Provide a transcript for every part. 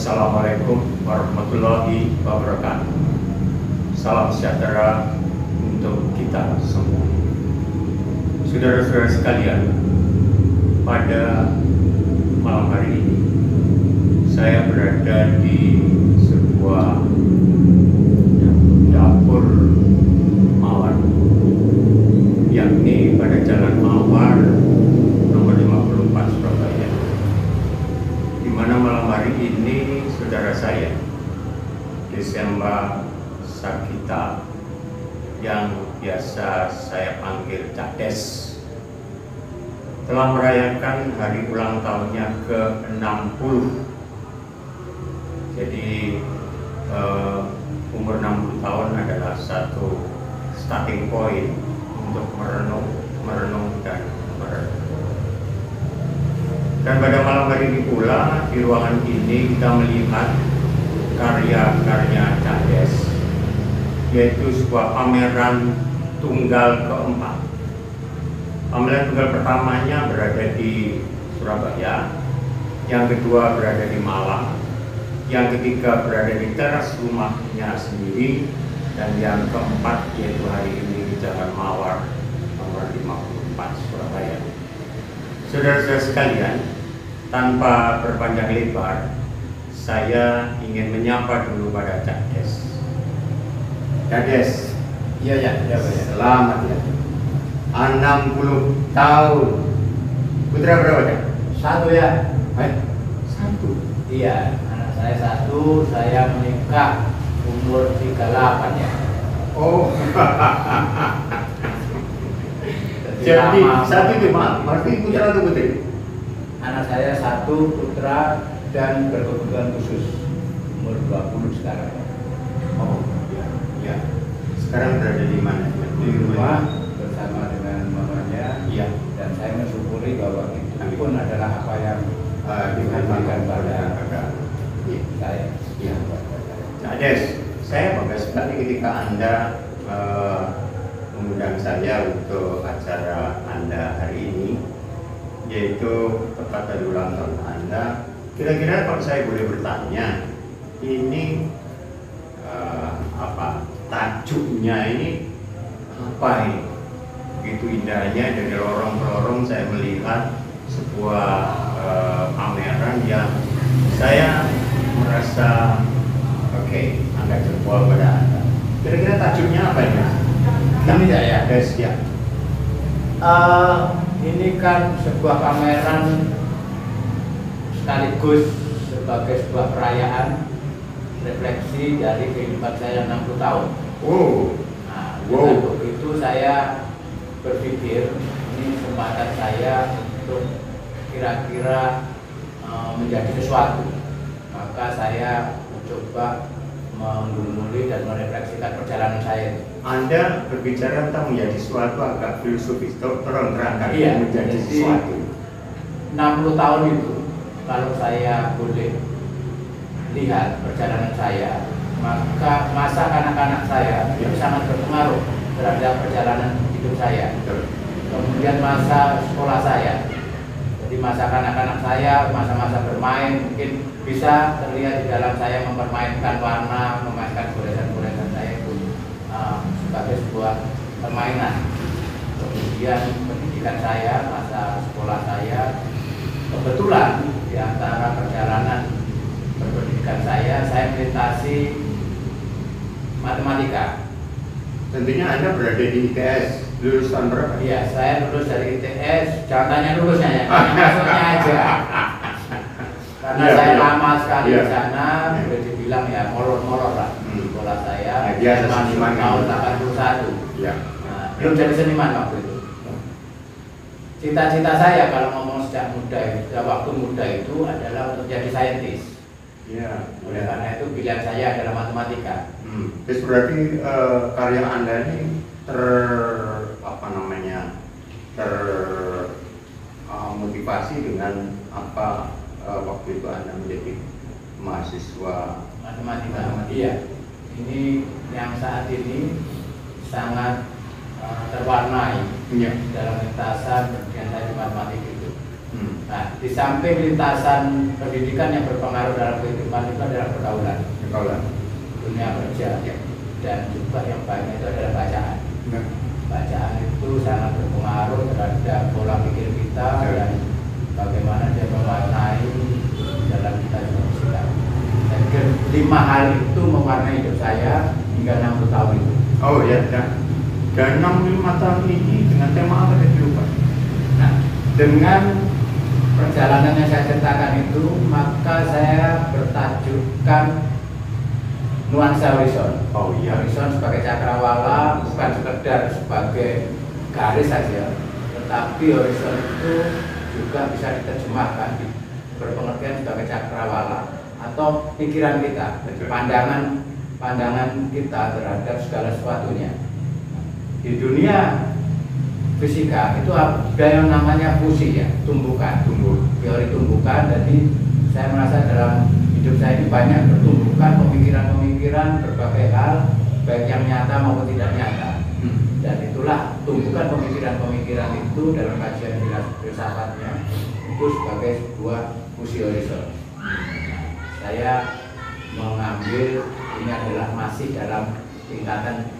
Assalamualaikum warahmatullahi wabarakatuh. Salam sejahtera untuk kita semua. Saudara-saudara sekalian, pada malam hari ini saya berada di sebuah dapur mawar, yakni pada Jalan Mawar nomor 54 Surabaya, di mana malam hari ini saudara saya Desemba Sakita, yang biasa saya panggil Cak Des, telah merayakan hari ulang tahunnya ke-60. Jadi umur 60 tahun adalah satu starting point untuk merenung dan merenung. Dan pada malam hari ini pula, di ruangan ini kita melihat karya-karya Cak Des, yaitu sebuah pameran tunggal keempat. Pameran tunggal pertamanya berada di Surabaya, yang kedua berada di Malang, yang ketiga berada di teras rumahnya sendiri, dan yang keempat yaitu hari ini di Jalan Mawar nomor 54 Surabaya. Saudara-saudara sekalian, tanpa berpanjang lebar, saya ingin menyapa dulu pada Cak Des. Cak Des, Iya, selamat ya. 60 tahun. Putra berapa, Cak? Satu ya. Satu. Iya, anak saya satu, saya menikah umur 38 ya. Oh. Jadi satu itu berarti putra atau putri? Anak saya satu putra dan berkebutuhan khusus, umur 20 sekarang. Oh, ya. Sekarang berada di mana? Di rumah bersama dengan mamanya. Iya. Dan saya mensyukuri bahwa itu pun adalah apa yang Diberikan pada saya. saya. Iya. Cak Des, saya bangga sekali ketika Anda mengundang saya untuk acara Anda hari ini, yaitu tepat dari ulang tahun Anda. Kira-kira kalau saya boleh bertanya, ini apa tajuknya ini apa ini? Begitu indahnya dari lorong ke lorong saya melihat sebuah pameran yang saya merasa agak jempol pada Anda. Kira-kira tajuknya apa ini? Ini ya. Des, ya. Ini kan sebuah pameran sekaligus sebagai sebuah perayaan refleksi dari kehidupan saya 60 tahun. Oh. Nah, Wow. untuk itu saya berpikir ini kesempatan saya untuk kira-kira menjadi sesuatu. Maka saya mencoba menggumuli dan merefleksikan perjalanan saya. Anda berbicara tentang menjadi sesuatu agak filosofis, tolong terangkan. Iya, menjadi jadi sesuatu. 60 tahun itu, kalau saya boleh lihat perjalanan saya, maka masa kanak-kanak saya itu sangat berpengaruh terhadap perjalanan hidup saya. Betul. Kemudian masa sekolah saya, jadi masa kanak-kanak saya, masa-masa bermain, mungkin bisa terlihat di dalam saya mempermainkan warna, memainkan goresan-goresan saya itu sebagai sebuah permainan. Kemudian pendidikan saya, masa sekolah saya, kebetulan di antara perjalanan berpendidikan saya melintasi matematika. Tentunya Anda berada di ITS, lulusan berapa? Iya, saya lulus dari ITS, jangan tanya lulusnya ya, tanya masuknya aja. Karena Iya, saya iya. lama sekali Iya. di sana, boleh dibilang ya molor-molor lah. Sekolah saya, Ya, biasa masuk seniman kan? tahun 81. Ya. Nah, belum jadi seniman waktu itu. Cita-cita saya kalau ngomong sejak muda, waktu muda itu adalah untuk jadi saintis. Ya. Oleh karena itu pilihan saya adalah matematika. Terus berarti karya Anda ini termotivasi dengan apa waktu itu Anda menjadi mahasiswa Matematika. Iya. Ini yang saat ini sangat terwarnai Iya. dalam lintasan pendidikan saya di matematika itu. Nah, di samping lintasan pendidikan yang berpengaruh dalam kehidupan itu adalah pergaulan, dunia kerja, dan juga yang banyak itu adalah bacaan. Bacaan itu sangat berpengaruh terhadap pola pikir kita dan bagaimana dia mewarnai dalam kita bersikap. Dan 5 hal itu mewarnai hidup saya hingga 60 tahun itu. Oh ya, dan 65 tahun ini dengan tema apa tadi lupa? Nah, dengan perjalanan yang saya ceritakan itu, maka saya bertajukkan nuansa horizon. Oh iya. Horizon sebagai cakrawala bukan sekedar sebagai garis saja, tetapi horizon itu juga bisa diterjemahkan berpengertian sebagai cakrawala atau pikiran kita, pandangan kita terhadap segala sesuatunya. Di dunia fisika itu ada yang namanya fusi ya, teori tumbukan. Jadi saya merasa dalam hidup saya ini banyak bertumbukan pemikiran-pemikiran berbagai hal, baik yang nyata maupun tidak nyata. Dan itulah tumbukan pemikiran-pemikiran itu dalam kajian filsafatnya itu sebagai sebuah fusi horizon. Saya mengambil ini adalah masih dalam tingkatan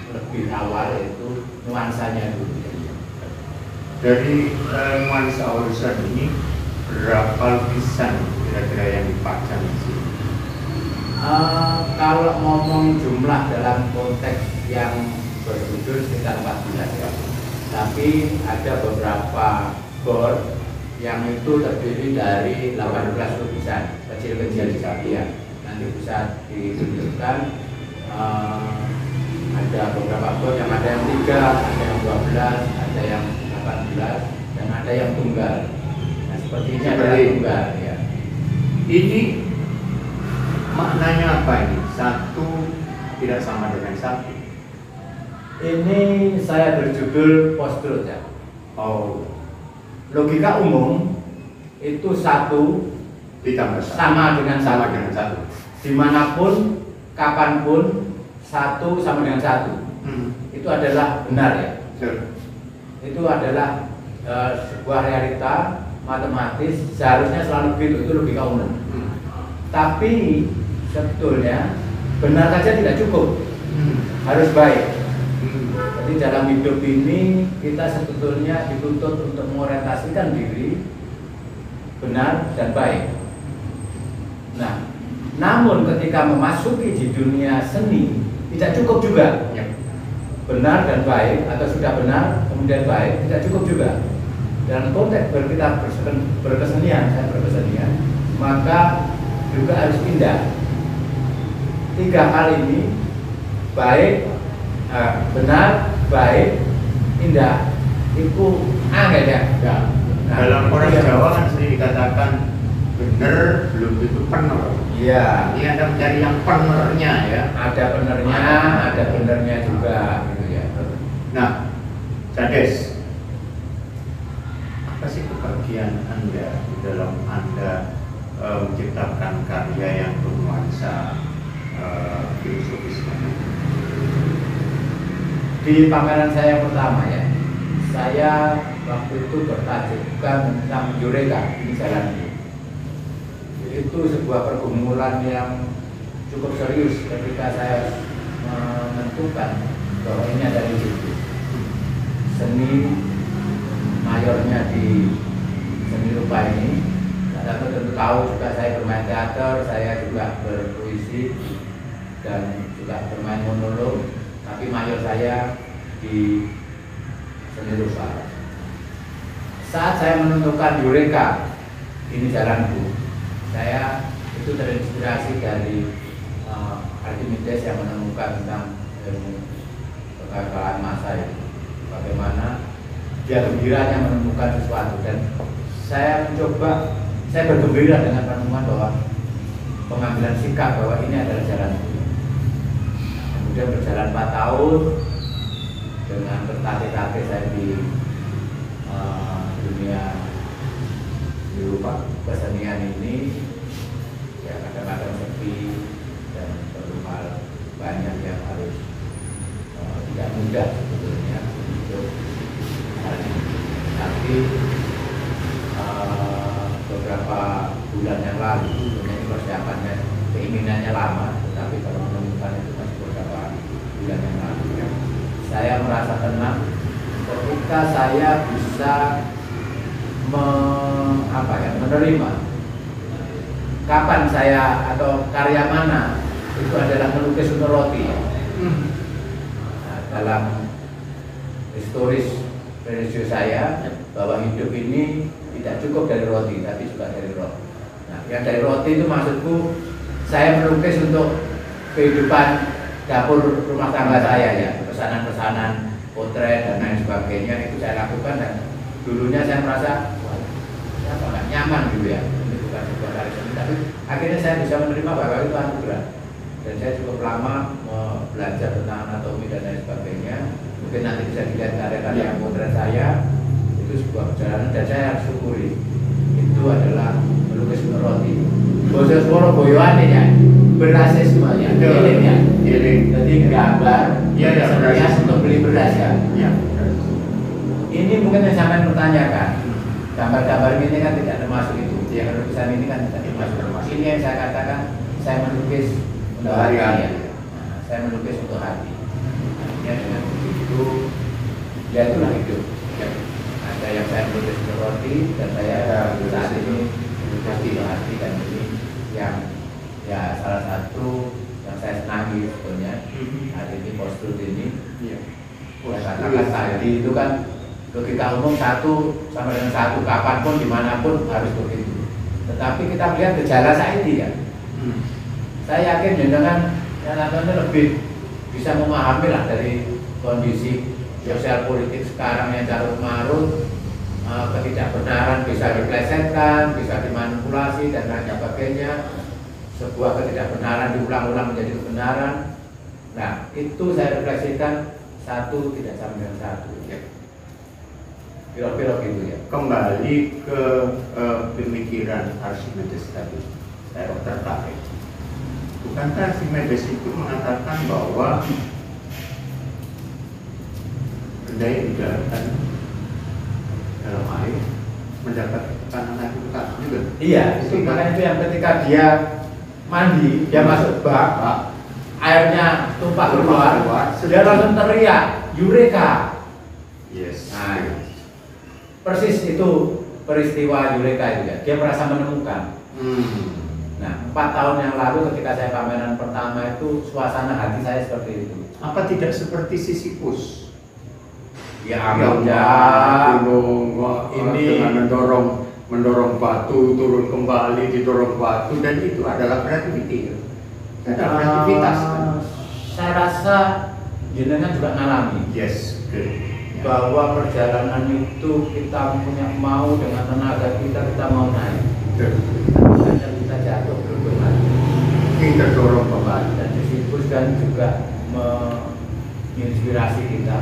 lebih awal, yaitu nuansanya dulu. Dari nuansa horizon ini berapa lukisan kira-kira yang dipajang di sini? Kalau ngomong jumlah dalam konteks yang berjudul sekitar 14 ya. Tapi ada beberapa board yang itu terdiri dari 18 lukisan kecil-kecil ya. Nanti bisa ditunjukkan. Ada beberapa board yang ada yang 3, ada yang 12, ada yang 18, dan ada yang tunggal. Nah, seperti ini adalah tunggal ya. Ini maknanya apa ini? Satu tidak sama dengan satu. Ini saya berjudul post-truth ya. Oh, Logika umum itu satu ditambah sama dengan satu. Dimanapun, kapanpun, satu sama dengan satu. Itu adalah benar ya. Itu adalah sebuah realita matematis, seharusnya selalu begitu, itu logika umum. Tapi sebetulnya benar saja tidak cukup, harus baik. Jadi dalam hidup ini kita sebetulnya dituntut untuk mengorientasikan diri benar dan baik. Nah, namun ketika memasuki di dunia seni tidak cukup juga. Benar dan baik, atau sudah benar kemudian baik, tidak cukup juga. Dalam konteks kita berkesenian, saya berkesenian, maka juga harus indah. 3 hal ini, baik, benar, baik, indah, itu angel ya. Nah, dalam orang Jawa kan sering dikatakan benar belum tentu pener. Iya. Ini Anda mencari yang penernya ya. Ada benernya juga gitu ya. Nah, Cades, apa sih kebahagiaan Anda di dalam Anda menciptakan karya yang bernuansa filosofis? Di pameran saya pertama ya, saya waktu itu bertajukkan tentang Eureka di jalan ini. Itu sebuah pergumulan yang cukup serius ketika saya menentukan bahwa ini adalah itu seni mayornya di seni rupa ini. Anda tentu tahu juga saya bermain teater, saya juga berpuisi dan juga bermain monolog, tapi mayor saya di seni rupa. Saat saya menentukan Eureka, ini jalanku, saya itu terinspirasi dari Archimedes yang menemukan tentang ilmu kegagalan massa itu. Bagaimana dia gembiranya menemukan sesuatu, dan saya bergembira dengan penemuan bahwa pengambilan sikap bahwa ini adalah jalanku. Kemudian berjalan 4 tahun dengan bertatih-tatih saya di dunia rupa kesenian ini, ya kadang-kadang sepi dan perlu hal banyak yang harus tidak mudah sebetulnya untuk hal ini. Tapi bulan yang lalu. Sebenarnya persiapannya, keinginannya lama, tetapi kalau menemukan itu masih beberapa bulan yang lalu. Saya merasa tenang ketika saya bisa menerima kapan saya atau karya mana itu adalah melukis untuk roti. Nah, dalam historis religius saya bahwa hidup ini tidak cukup dari roti tapi juga dari roh. Nah, yang dari roti itu maksudku saya melukis untuk kehidupan dapur rumah tangga saya ya, pesanan-pesanan, potret dan lain sebagainya itu saya lakukan dan dulunya saya merasa wah, kenapa nggak nyaman gitu ya, ini bukan sebuah karya seni, tapi akhirnya saya bisa menerima bahwa itu anugerah dan saya cukup lama belajar tentang anatomi dan lain sebagainya. Mungkin nanti bisa dilihat karya-karya potret saya, itu sebuah perjalanan dan saya harus syukuri itu adalah melukis untuk roti. Bahasa Solo boyoane ya, berasisme ya, iling ya, jadi gambar, kesenian untuk beli beras ya. Ini mungkin yang sampai pertanyakan, gambar-gambar ini kan tidak termasuk itu, yang lukisan ini kan tidak termasuk. Ini yang saya katakan, saya melukis untuk hati ya. Nah, saya melukis untuk hati. Artinya dengan begitu, ya itulah hidup. Ada yang saya melukis untuk roti dan saya saat ini melukis untuk hati dan ini yang ya salah satu yang saya senangi sebetulnya hari ini postur ini. Saya katakan tadi itu kan logika umum satu sama dengan satu, kapanpun dimanapun harus begitu. Tetapi kita melihat gejala saya ini ya. Saya yakin jenengan yang nontonnya lebih bisa memahami lah dari kondisi sosial politik sekarang yang carut marut, ketidakbenaran bisa diplesetkan, bisa dimanipulasi dan lain sebagainya. Sebuah ketidakbenaran diulang-ulang menjadi kebenaran. Nah, itu saya refleksikan satu tidak sama dengan satu. Kira-kira gitu ya. Kembali ke pemikiran Archimedes tadi, saya tertarik. Bukankah Archimedes itu mengatakan bahwa benda yang dijalankan dalam air mendapat tekanan air juga? Iya, itu makanya itu yang ketika dia mandi, dia masuk bak, airnya tumpah keluar, dia langsung teriak, Eureka. Yes. Nah, persis itu peristiwa Eureka itu ya. Dia merasa menemukan. Nah, 4 tahun yang lalu ketika saya pameran pertama itu suasana hati saya seperti itu. Apa tidak seperti Sisyphus? Ya, ini dengan mendorong batu turun kembali, didorong batu, dan itu adalah kreativitas. Kreativitas. Saya rasa jenengan juga ngalami. Yes. Bahwa perjalanan itu kita punya mau dengan tenaga kita mau naik. Hanya kita jatuh belum lagi. Kita dorong kembali. Dan Sisyphus kan juga menginspirasi kita,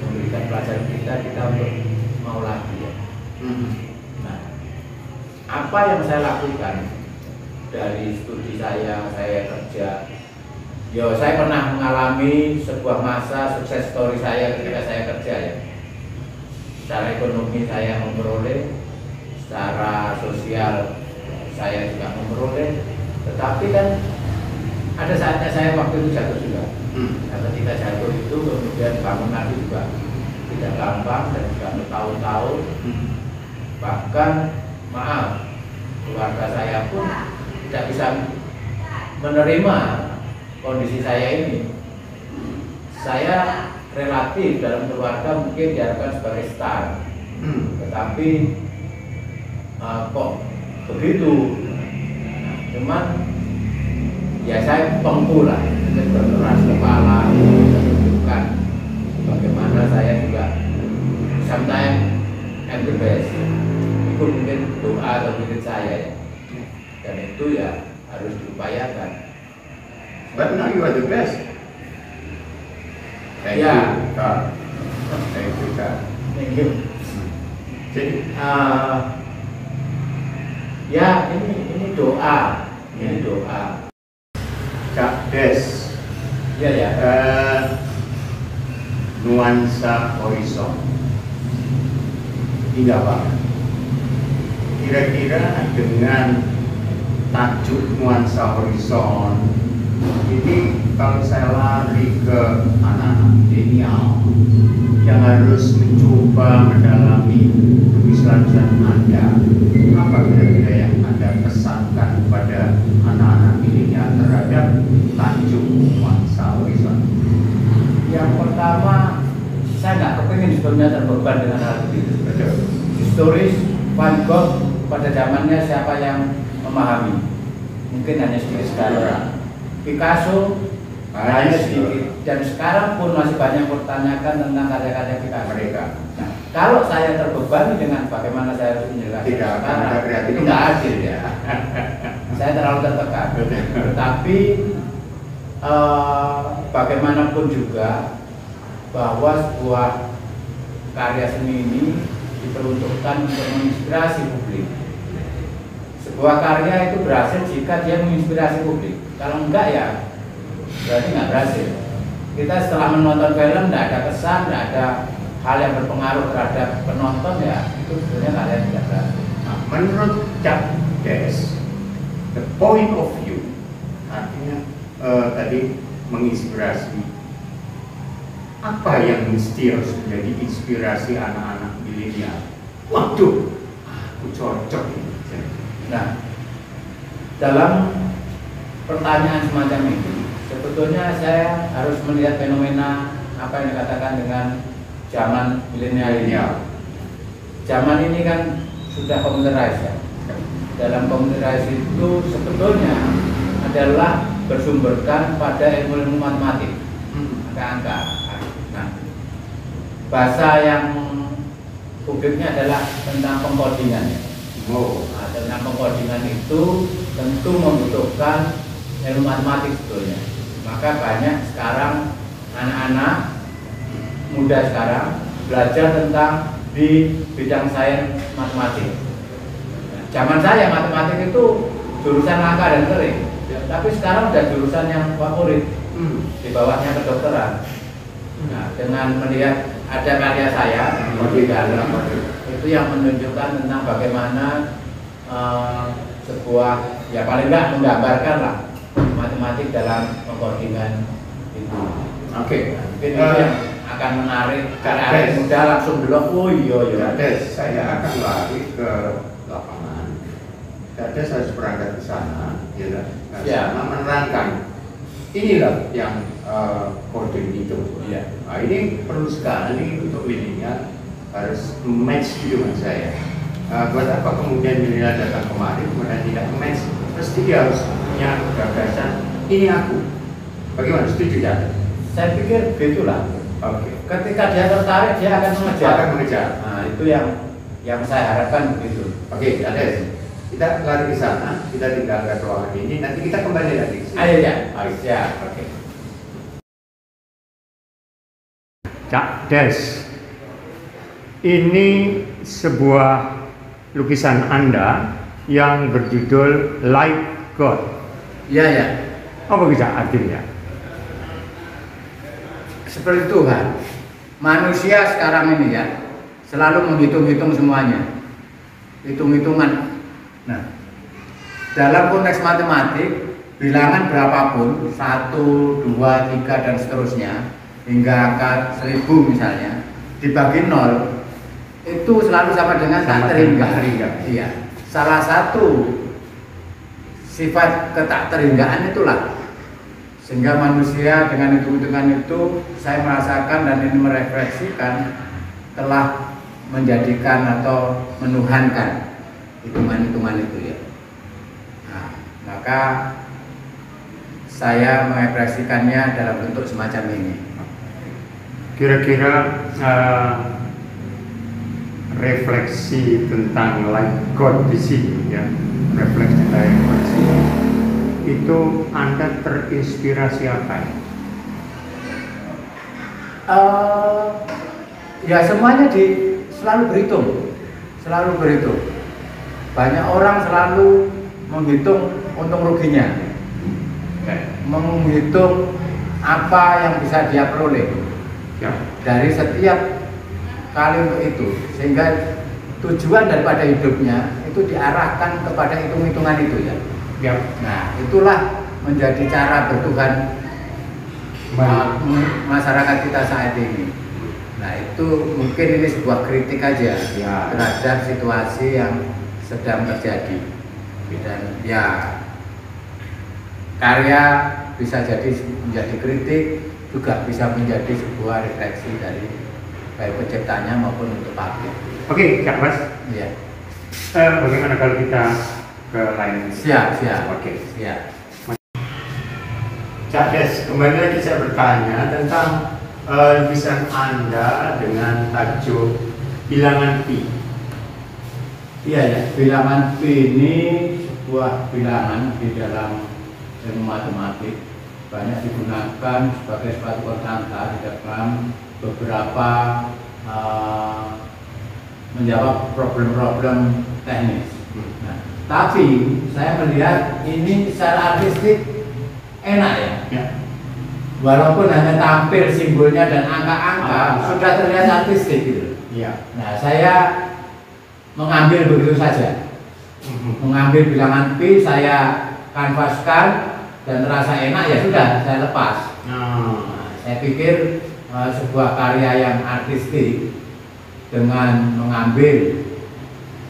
memberikan pelajaran kita untuk mau lagi ya. Nah, apa yang saya lakukan dari studi saya kerja, ya saya pernah mengalami sebuah masa sukses story saya ketika saya kerja ya. Secara ekonomi saya memperoleh, secara sosial saya juga memperoleh, tetapi kan ada saatnya saya waktu itu jatuh juga. Nah, ketika jatuh itu kemudian bangun lagi juga tidak gampang dan juga bertahun-tahun. Bahkan maaf, keluarga saya pun tidak bisa menerima kondisi saya ini. Saya relatif dalam keluarga mungkin diharapkan sebagai star, tetapi kok begitu. Nah, cuman ya saya pengku lah, berkeras kepala, menunjukkan bagaimana saya juga sometimes am the best. Itu mungkin doa atau mungkin saya ya. Dan itu ya harus diupayakan. But now you are the best. Thank you, Kak. Thank you, Kak. Thank you. Jadi, ya ini doa, ini doa. Kak Des. Ya ya. Nuansa horizon. Indah banget. kira-kira dengan tajuk nuansa horizon ini, kalau saya lari ke anak-anak milenial yang harus mencoba mendalami tulisan Anda, apa kira-kira yang Anda pesankan kepada anak-anak milenial terhadap tajuk nuansa horizon? Yang pertama, saya nggak kepingin sebelumnya terbeban dengan hal itu. Historis Van Gogh pada zamannya siapa yang memahami? Mungkin hanya sedikit sekali. Picasso hanya sedikit. Dan sekarang pun masih banyak pertanyakan tentang karya-karya Picasso. Nah, kalau saya terbebani dengan bagaimana saya harus menjelaskan sekarang, itu nggak adil ya. Saya terlalu tertekan. Tetapi bagaimanapun juga bahwa sebuah karya seni ini diperuntukkan untuk menginspirasi publik. Sebuah karya itu berhasil jika dia menginspirasi publik. Kalau enggak ya berarti nggak berhasil. Kita setelah menonton film tidak ada kesan, tidak ada hal yang berpengaruh terhadap penonton, ya itu sebenarnya karya tidak berhasil. Nah, menurut Cak Des, the point of view artinya tadi menginspirasi. Apa yang mesti harus menjadi inspirasi anak-anak milenial? Waduh, aku cocok ini. Nah, dalam pertanyaan semacam itu, sebetulnya saya harus melihat fenomena apa yang dikatakan dengan zaman milenial ini. Zaman ini kan sudah computerized ya. Dalam computerized itu sebetulnya adalah bersumberkan pada ilmu-ilmu matematik, angka-angka. Nah, bahasa yang publiknya adalah tentang pengkodingan. Nah, tentang pengkodingan itu tentu membutuhkan ilmu matematik sebetulnya. Maka banyak sekarang anak-anak muda sekarang belajar tentang di bidang sains matematik. Nah, zaman saya matematik itu jurusan angka dan kering, tapi sekarang udah jurusan yang favorit di bawahnya kedokteran. Nah, dengan melihat ada karya saya di dalam itu yang menunjukkan tentang bagaimana sebuah, ya paling nggak menggambarkan lah matematik dalam pengkodingan itu. Oke. Mungkin itu yang akan menarik karya muda langsung belok. Oh iya. Saya akan lari ke lapangan. Kades harus berangkat ke sana, ya, menerangkan. Inilah yang coding itu. Iya. Nah, ini perlu sekali untuk milenial harus match dengan saya. Buat apa kemudian milenial datang kemari kemudian tidak match? Pasti dia harus punya gagasan. Ini aku. Bagaimana? Setuju ya? Saya pikir begitulah. Oke. Ketika dia tertarik, dia akan mengejar. Nah, itu yang saya harapkan begitu. Oke, Kades. Kita lari ke sana, kita tinggalkan ruangan ini, nanti kita kembali lagi. Ayo ya. Oke. Cak Des, ini sebuah lukisan Anda yang berjudul Like God. Ya. Apa bisa artinya? Seperti Tuhan, manusia sekarang ini ya selalu menghitung-hitung semuanya, hitung-hitungan. Nah, dalam konteks matematik, bilangan berapapun, 1, 2, 3 dan seterusnya hingga angka 1000 misalnya dibagi 0 itu selalu sama dengan tak terhingga. Iya. Salah satu sifat ketak terhinggaan itulah sehingga manusia dengan hitung-hitungan itu saya merasakan dan ini merefleksikan telah menjadikan atau menuhankan hitungan-hitungan itu ya. Nah, maka saya mengekspresikannya dalam bentuk semacam ini. Kira-kira refleksi tentang like God di sini ya, refleksi itu Anda terinspirasi apa? Ya semuanya selalu berhitung. Banyak orang selalu menghitung untung ruginya, menghitung apa yang bisa dia peroleh dari setiap kali untuk itu, sehingga tujuan daripada hidupnya itu itu diarahkan kepada hitung-hitungan itu ya. Ya. Nah, itulah menjadi cara bertuhan masyarakat kita saat ini. Nah, itu mungkin ini sebuah kritik aja Ya. terhadap situasi yang sedang terjadi. Dan ya, karya bisa jadi menjadi kritik, juga bisa menjadi sebuah refleksi dari baik penciptanya maupun untuk publik. Oke, Kak Mas. Ya. Bagaimana kalau kita ke lain? Siap. Oke. Siap. Cak Des, kembali lagi saya bertanya tentang lukisan Anda dengan tajuk bilangan pi. Iya ya, bilangan pi ini sebuah bilangan di dalam ilmu matematik, banyak digunakan sebagai suatu konstanta di dalam beberapa menjawab problem-problem teknis. Nah, tapi saya melihat ini secara artistik enak ya. Ya. Walaupun hanya tampil simbolnya dan angka-angka sudah terlihat artistik gitu. Iya. Nah, saya mengambil begitu saja. Mengambil bilangan pi, saya kanvaskan dan terasa enak ya sudah saya lepas. Nah, saya pikir sebuah karya yang artistik dengan mengambil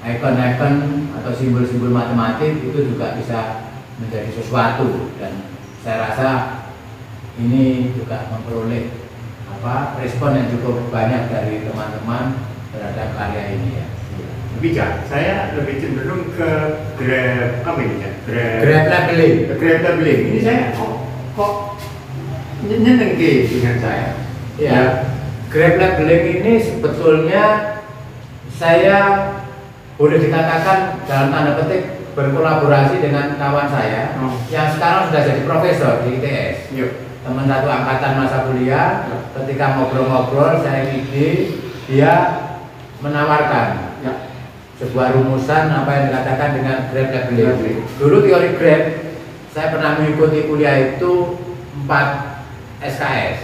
ikon-ikon atau simbol-simbol matematik itu juga bisa menjadi sesuatu, dan saya rasa ini juga memperoleh respon yang cukup banyak dari teman-teman terhadap karya ini ya. Tapi saya lebih cenderung ke grab labeling. Grab labeling. Ini saya kok nyeneng dengan saya. Ya. Grab labeling ini sebetulnya saya boleh dikatakan dalam tanda petik berkolaborasi dengan kawan saya yang sekarang sudah jadi profesor di ITS. Teman satu angkatan masa kuliah. Ketika ngobrol-ngobrol saya ide, dia menawarkan sebuah rumusan apa yang dikatakan dengan grab labeling. Dulu teori grab saya pernah mengikuti kuliah itu 4 SKS.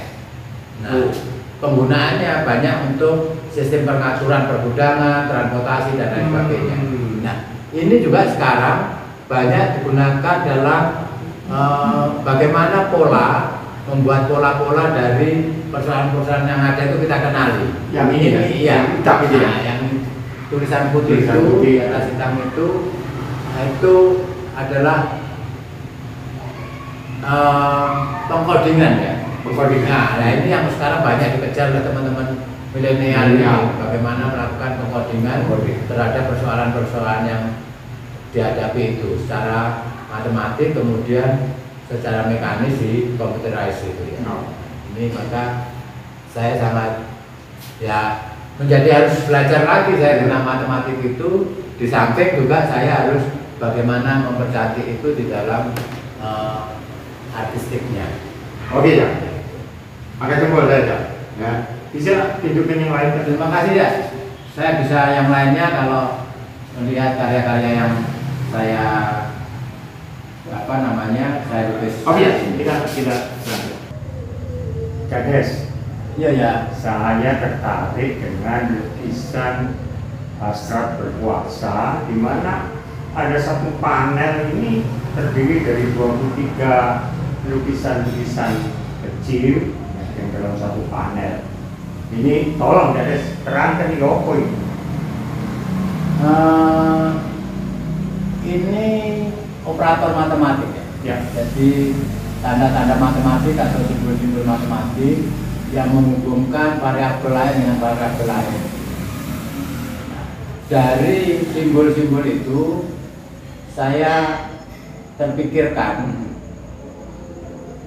Nah, penggunaannya banyak untuk sistem pengaturan pergudangan, transportasi dan lain sebagainya. Nah, ini juga sekarang banyak digunakan dalam bagaimana membuat pola-pola dari persoalan-persoalan yang ada itu kita kenali. Yang ini ya, hitam itu ya. Yang tulisan putih itu di atas hitam itu, nah itu adalah pengkodingan ya. Nah, ini yang sekarang banyak dikejar oleh teman-teman milenial ini, bagaimana melakukan pengkodingan terhadap persoalan-persoalan yang dihadapi itu secara matematik, kemudian secara mekanis di computerized itu ya. Ini maka saya sangat menjadi harus belajar lagi saya tentang matematik itu, di samping juga saya harus bagaimana mempercantik itu di dalam artistiknya. Oke ya. Maka jempol saja. Ya. Bisa tunjukkan yang lain. Terima kasih ya. Saya bisa yang lainnya kalau melihat karya-karya yang saya saya lukis. Oke ya. Kita lanjut. Kades. Iya ya. Saya tertarik dengan lukisan Hasrat Berpuasa, di mana ada satu panel ini terdiri dari 23 lukisan-lukisan kecil yang dalam satu panel. Ini tolong Kades terangkan di apa ini? Ini operator matematik ya. Ya. Jadi tanda-tanda matematik atau simbol-simbol matematik yang menghubungkan variabel lain dengan variabel lain. Dari simbol-simbol itu saya terpikirkan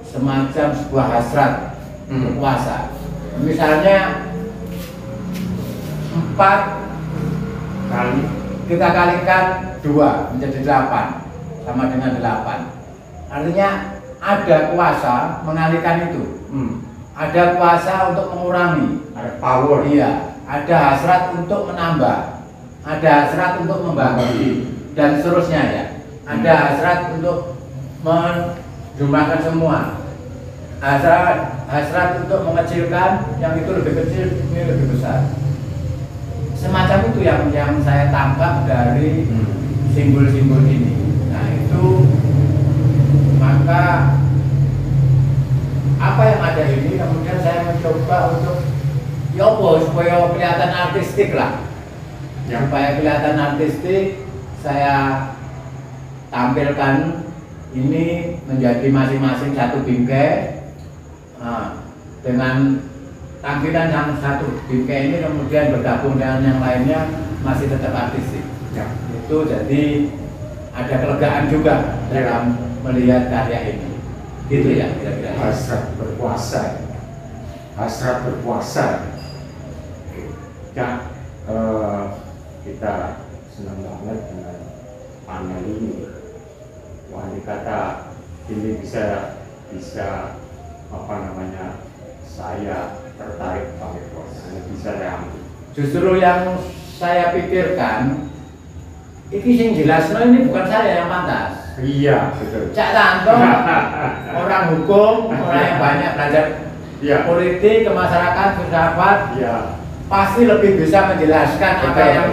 semacam sebuah hasrat berpuasa. Misalnya 4 Kali kita kalikan 2 menjadi 8 sama dengan 8. Artinya ada kuasa mengalihkan itu. Ada kuasa untuk mengurangi, ada power. iya, ada hasrat untuk menambah, ada hasrat untuk membagi, dan seterusnya ya. Ada hasrat untuk menjumlahkan semua, hasrat untuk mengecilkan yang itu lebih kecil, ini lebih besar. Semacam itu yang saya tangkap dari simbol-simbol ini. Nah itu, maka apa yang ada ini kemudian saya mencoba untuk supaya kelihatan artistik lah. Supaya kelihatan artistik, saya tampilkan ini menjadi masing-masing satu bingkai dengan tampilan yang satu bingkai ini kemudian bergabung dengan yang lainnya masih tetap artistik. Itu jadi ada kelegaan juga dalam melihat karya ini. Gitu ya kira-kira. Hasrat berpuasa. Hasrat berpuasa. Ya, kita senang banget dengan panel ini. Wah, dikata ini bisa apa namanya, saya tertarik banget puasa, bisa ramai. Justru yang saya pikirkan, ini yang jelas, ini bukan saya yang pantas. Iya, betul. Cak Tanto, orang hukum, orang yang banyak belajar politik, ke masyarakat, filsafat, pasti lebih bisa menjelaskan apa yang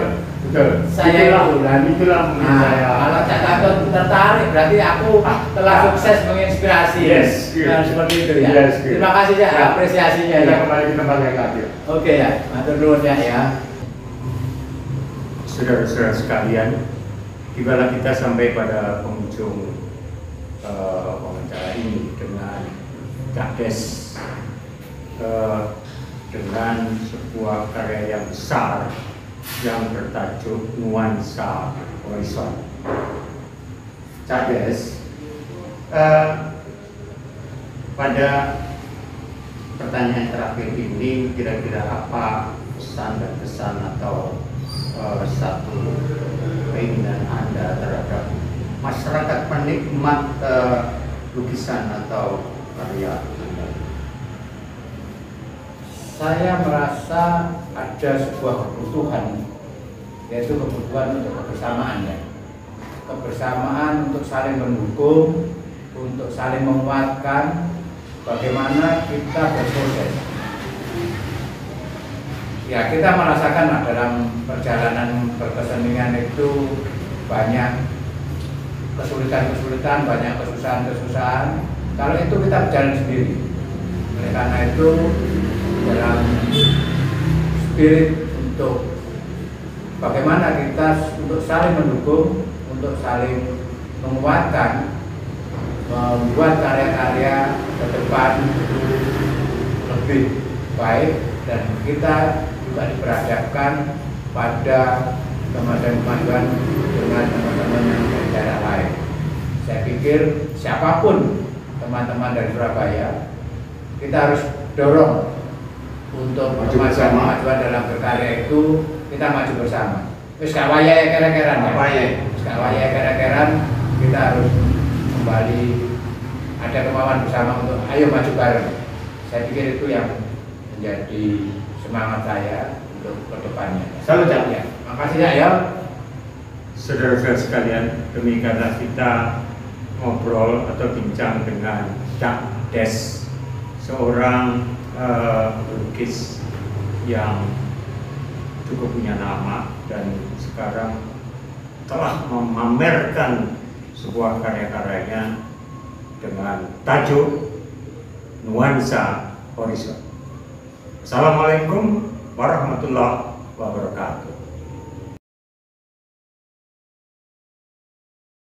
saya itulah mungkin saya. Kalau Cak Tanto tertarik, berarti aku telah sukses menginspirasi. Seperti itu ya. Terima kasih ya apresiasinya. Kita kembali ke tempat yang tadi. Oke ya, matur nuwun ya. Saudara-saudara sekalian, tibalah kita sampai pada penghujung wawancara ini dengan Cak Des, dengan sebuah karya yang besar yang bertajuk Nuansa Horizon. Cak Des, pada pertanyaan terakhir ini, kira-kira apa pesan dan kesan atau satu keinginan Anda terhadap masyarakat penikmat lukisan atau karya Anda? Saya merasa ada sebuah kebutuhan, yaitu kebutuhan untuk kebersamaan ya. Kebersamaan untuk saling mendukung, untuk saling menguatkan, bagaimana kita berproses. Ya, kita merasakan dalam perjalanan berkesenian itu banyak kesulitan-kesulitan, banyak kesusahan-kesusahan. Kalau itu kita berjalan sendiri. Oleh karena itu, dalam spirit untuk bagaimana kita untuk saling mendukung, untuk saling menguatkan, membuat karya-karya ke depan itu lebih baik, dan kita juga diperhadapkan pada kemajuan-kemajuan dengan teman-teman yang dari daerah lain. Saya pikir siapapun teman-teman dari Surabaya, kita harus dorong untuk kemajuan dalam berkarya itu, kita maju bersama. Terus gak wayah kira-kira, kita harus kembali ada kemauan bersama untuk ayo maju bareng. Saya pikir itu yang menjadi semangat saya untuk kedepannya. Salut ya. Makasih ya. Saudara-saudara sekalian, demikianlah kita ngobrol atau bincang dengan Cak Des, seorang pelukis yang cukup punya nama dan sekarang telah memamerkan sebuah karya-karyanya dengan tajuk Nuansa Horizon. Assalamualaikum warahmatullahi wabarakatuh.